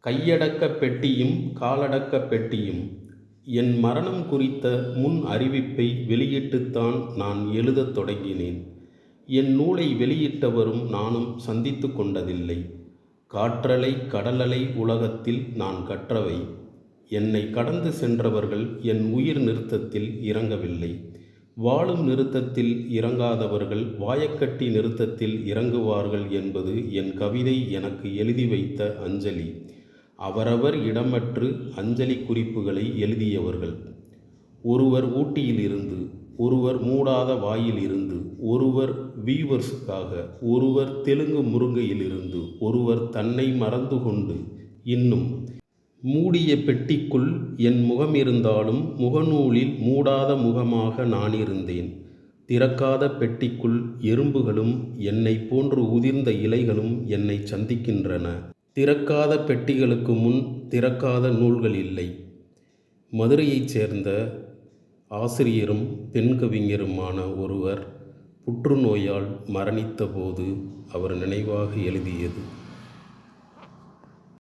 கையடக்க பெட்டியும் காலடக்க பெட்டியும். என் மரணம் குறித்த முன் அறிவிப்பை வெளியிட்டுத்தான் நான் எழுதத் தொடங்கினேன். என் நூலை வெளியிட்டவரும் நானும் சந்தித்து கொண்டதில்லை. காற்றலை கடலலை உலகத்தில் நான் கற்றவை. என்னை கடந்து சென்றவர்கள் என் உயிர் நிறுத்தத்தில் இறங்கவில்லை. வாழும் நிறுத்தத்தில் இறங்காதவர்கள் வாயக்கட்டி நிறுத்தத்தில் இறங்குவார்கள் என்பது என் கவிதை எனக்கு எழுதி வைத்த அஞ்சலி. அவரவர் இடமற்று அஞ்சலி குறிப்புகளை எழுதியவர்கள். ஒருவர் ஊட்டியிலிருந்து, ஒருவர் மூடாத வாயிலிருந்து, ஒருவர் வீவர்ஸுக்காக, ஒருவர் தெலுங்கு முருங்கையிலிருந்து, ஒருவர் தன்னை மறந்து கொண்டு. இன்னும் மூடிய பெட்டிக்குள் என் முகம் இருந்தாலும் முகநூலில் மூடாத முகமாக நான் இருந்தேன். திறக்காத பெட்டிக்குள் எறும்புகளும் என்னை போன்று உதிர்ந்த இலைகளும் என்னை சந்திக்கின்றன. திறக்காத பெட்டிகளுக்கு முன் திறக்காத நூல்கள் இல்லை. மதுரையைச் சேர்ந்த ஆசிரியரும் பெண் கவிஞருமான ஒருவர் புற்றுநோயால் மரணித்த போது அவர் நினைவாக எழுதியது.